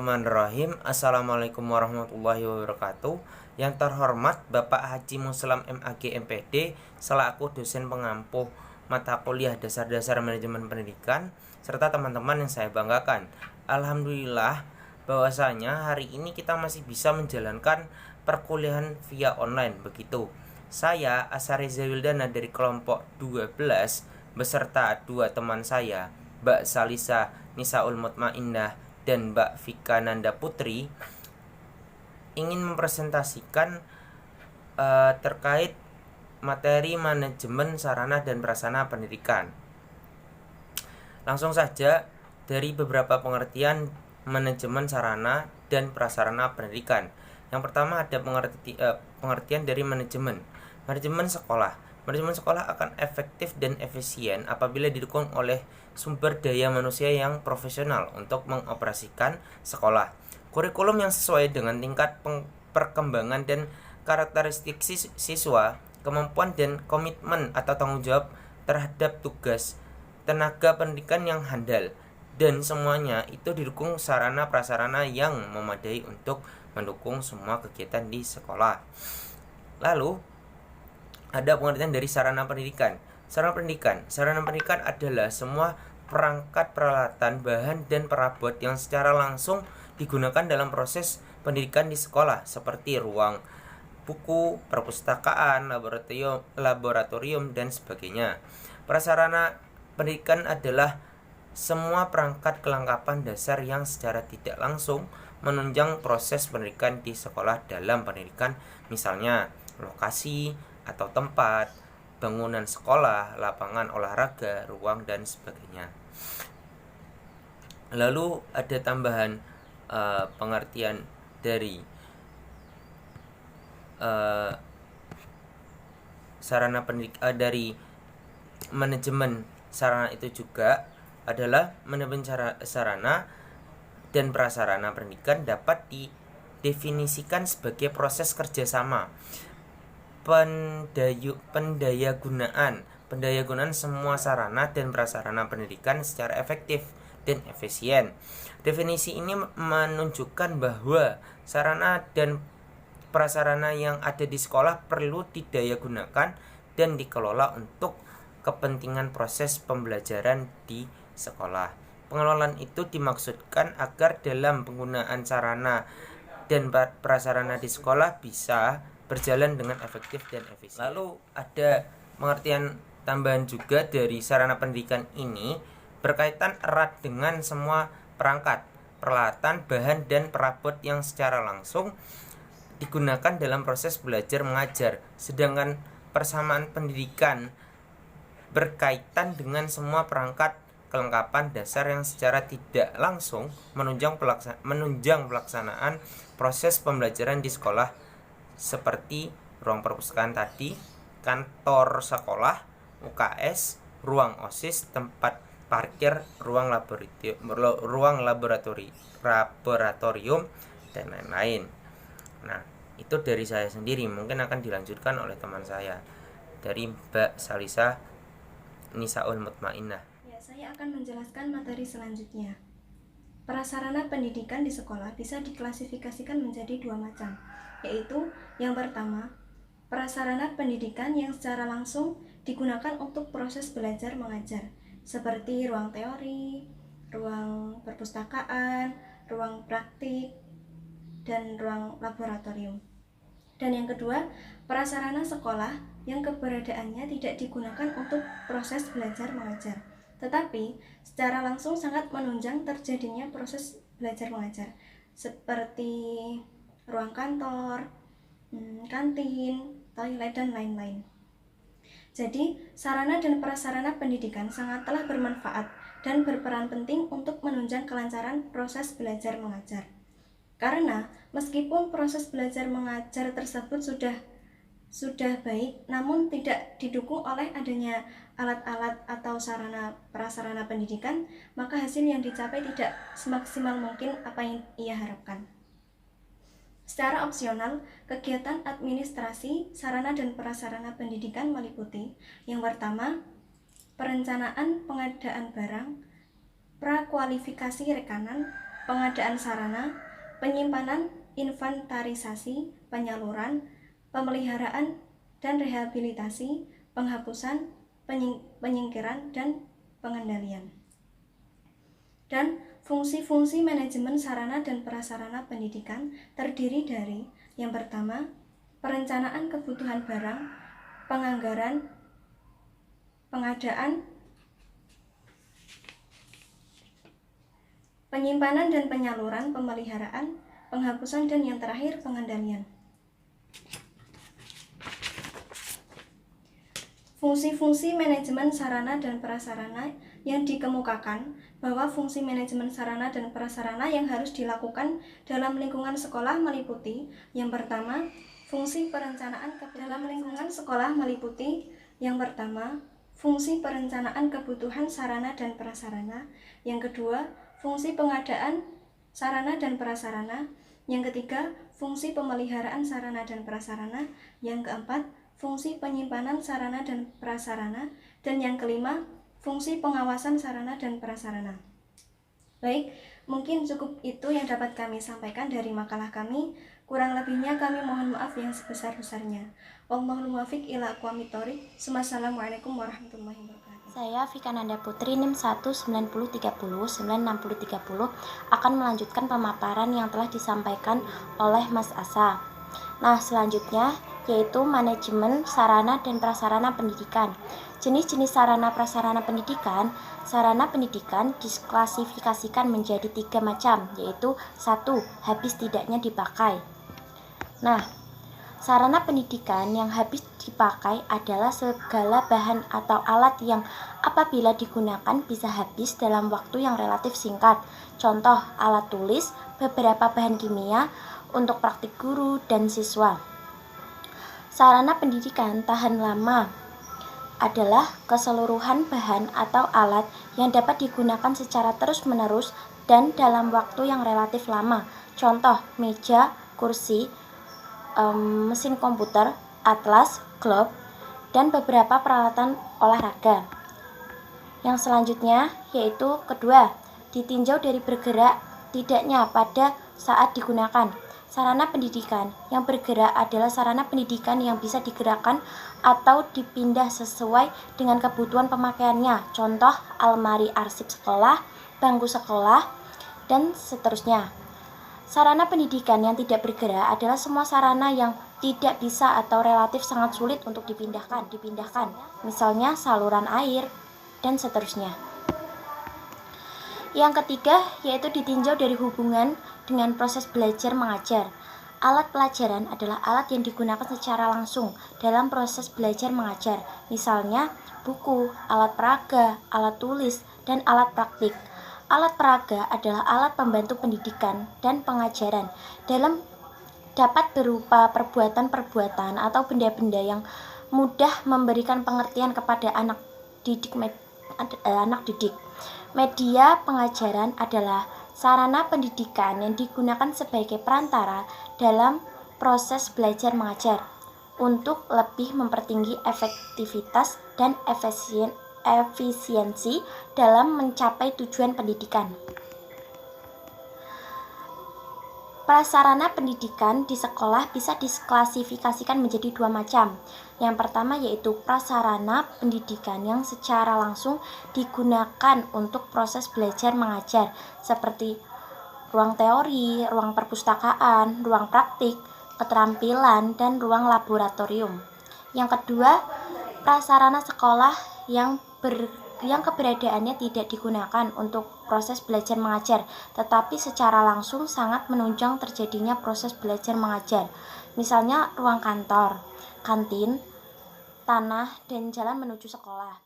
Bismillahirrahmanirrahim. Assalamualaikum warahmatullahi wabarakatuh. Yang terhormat Bapak Haji Muslam MAG MPD selaku dosen pengampu mata kuliah dasar-dasar manajemen pendidikan serta teman-teman yang saya banggakan. Alhamdulillah bahwasanya hari ini kita masih bisa menjalankan perkuliahan via online begitu. Saya Asariza Wildana dari kelompok 12 beserta dua teman saya, Mbak Salisa Nisaul Mutmainnah dan Mbak Vika Nanda Putri, ingin mempresentasikan terkait materi manajemen sarana dan prasarana pendidikan. Langsung saja dari beberapa pengertian manajemen sarana dan prasarana pendidikan. Yang pertama ada pengertian dari manajemen sekolah. Manajemen sekolah akan efektif dan efisien apabila didukung oleh sumber daya manusia yang profesional untuk mengoperasikan sekolah. Kurikulum yang sesuai dengan tingkat perkembangan dan karakteristik siswa, kemampuan dan komitmen atau tanggung jawab terhadap tugas, tenaga pendidikan yang handal, dan semuanya itu didukung sarana prasarana yang memadai untuk mendukung semua kegiatan di sekolah. Lalu ada pengertian dari sarana pendidikan. Sarana pendidikan adalah semua perangkat, peralatan, bahan, dan perabot yang secara langsung digunakan dalam proses pendidikan di sekolah, seperti ruang buku, perpustakaan, laboratorium, dan sebagainya. Prasarana pendidikan adalah semua perangkat kelengkapan dasar yang secara tidak langsung menunjang proses pendidikan di sekolah dalam pendidikan, misalnya lokasi atau tempat, bangunan sekolah, lapangan olahraga, ruang, dan sebagainya. Lalu ada tambahan pengertian dari sarana pendidikan dari manajemen sarana itu juga adalah manajemen sarana dan prasarana pendidikan dapat didefinisikan sebagai proses kerjasama pendayagunaan semua sarana dan prasarana pendidikan secara efektif dan efisien. Definisi ini menunjukkan bahwa sarana dan prasarana yang ada di sekolah perlu didayagunakan dan dikelola untuk kepentingan proses pembelajaran di sekolah. Pengelolaan itu dimaksudkan agar dalam penggunaan sarana dan prasarana di sekolah bisa berjalan dengan efektif dan efisien. Lalu ada pengertian tambahan juga dari sarana pendidikan ini berkaitan erat dengan semua perangkat, peralatan, bahan, dan perabot yang secara langsung digunakan dalam proses belajar mengajar. Sedangkan persamaan pendidikan berkaitan dengan semua perangkat kelengkapan dasar yang secara tidak langsung menunjang pelaksanaan proses pembelajaran di sekolah, seperti ruang perpustakaan tadi, kantor sekolah, UKS, ruang OSIS, tempat parkir, ruang laboratorium, dan lain-lain. Nah, itu dari saya sendiri. Mungkin akan dilanjutkan oleh teman saya, dari Mbak Salisa Nisaul Mutmainnah. Ya, saya akan menjelaskan materi selanjutnya. Prasarana pendidikan di sekolah bisa diklasifikasikan menjadi dua macam, yaitu yang pertama, prasarana pendidikan yang secara langsung digunakan untuk proses belajar mengajar, seperti ruang teori, ruang perpustakaan, ruang praktik, dan ruang laboratorium. Dan yang kedua, prasarana sekolah yang keberadaannya tidak digunakan untuk proses belajar mengajar, tetapi secara langsung sangat menunjang terjadinya proses belajar mengajar, seperti ruang kantor, kantin, toilet, dan lain-lain. Jadi, sarana dan prasarana pendidikan sangatlah bermanfaat dan berperan penting untuk menunjang kelancaran proses belajar mengajar. Karena meskipun proses belajar mengajar tersebut sudah baik, namun tidak didukung oleh adanya alat-alat atau sarana prasarana pendidikan, maka hasil yang dicapai tidak semaksimal mungkin apa yang ia harapkan. Secara opsional, kegiatan administrasi sarana dan prasarana pendidikan meliputi yang pertama, perencanaan pengadaan barang, prakualifikasi rekanan, pengadaan sarana, penyimpanan, inventarisasi, penyaluran, pemeliharaan dan rehabilitasi, penghapusan, penyingkiran, dan pengendalian. Dan fungsi-fungsi manajemen sarana dan prasarana pendidikan terdiri dari yang pertama, perencanaan kebutuhan barang, penganggaran, pengadaan, penyimpanan dan penyaluran, pemeliharaan, penghapusan, dan yang terakhir pengendalian. Fungsi-fungsi manajemen sarana dan prasarana yang dikemukakan bahwa fungsi manajemen sarana dan prasarana yang harus dilakukan dalam lingkungan sekolah meliputi yang pertama, fungsi perencanaan dalam lingkungan sekolah meliputi yang pertama, fungsi perencanaan kebutuhan sarana dan prasarana, yang kedua, fungsi pengadaan sarana dan prasarana, yang ketiga, fungsi pemeliharaan sarana dan prasarana, yang keempat, fungsi penyimpanan sarana dan prasarana, dan yang kelima, fungsi pengawasan sarana dan prasarana. Baik, mungkin cukup itu yang dapat kami sampaikan dari makalah kami. Kurang lebihnya kami mohon maaf yang sebesar-besarnya. Wallahul muwaffiq ila aqwamit thoriq. Wassalamualaikum warahmatullahi wabarakatuh. Saya Vikananda Putri NIM 190309630 akan melanjutkan pemaparan yang telah disampaikan oleh Mas Asa. Nah, selanjutnya yaitu manajemen sarana dan prasarana pendidikan. Jenis-jenis sarana prasarana pendidikan. Sarana pendidikan diklasifikasikan menjadi 3 macam, yaitu 1. Habis tidaknya dipakai. Nah, sarana pendidikan yang habis dipakai adalah segala bahan atau alat yang apabila digunakan bisa habis dalam waktu yang relatif singkat. Contoh, alat tulis, beberapa bahan kimia untuk praktik guru dan siswa. Sarana pendidikan tahan lama adalah keseluruhan bahan atau alat yang dapat digunakan secara terus-menerus dan dalam waktu yang relatif lama. Contoh, meja, kursi, mesin komputer, atlas, globe, dan beberapa peralatan olahraga. Yang selanjutnya yaitu kedua, ditinjau dari bergerak tidaknya pada saat digunakan. Sarana pendidikan yang bergerak adalah sarana pendidikan yang bisa digerakkan atau dipindah sesuai dengan kebutuhan pemakaiannya. Contoh, almari arsip sekolah, bangku sekolah, dan seterusnya. Sarana pendidikan yang tidak bergerak adalah semua sarana yang tidak bisa atau relatif sangat sulit untuk dipindahkan. Misalnya saluran air, dan seterusnya. Yang ketiga yaitu ditinjau dari hubungan dengan proses belajar mengajar. Alat pelajaran adalah alat yang digunakan secara langsung dalam proses belajar mengajar. Misalnya buku, alat peraga, alat tulis, dan alat praktik. Alat peraga adalah alat pembantu pendidikan dan pengajaran dapat berupa perbuatan-perbuatan atau benda-benda yang mudah memberikan pengertian kepada anak didik. Media pengajaran adalah sarana pendidikan yang digunakan sebagai perantara dalam proses belajar mengajar untuk lebih mempertinggi efektivitas dan efisiensi dalam mencapai tujuan pendidikan. Prasarana pendidikan di sekolah bisa diklasifikasikan menjadi 2 macam. Yang pertama yaitu prasarana pendidikan yang secara langsung digunakan untuk proses belajar mengajar, seperti ruang teori, ruang perpustakaan, ruang praktik, keterampilan, dan ruang laboratorium. Yang kedua, prasarana sekolah yang keberadaannya tidak digunakan untuk proses belajar mengajar, tetapi secara langsung sangat menunjang terjadinya proses belajar mengajar. Misalnya ruang kantor, kantin, tanah, dan jalan menuju sekolah.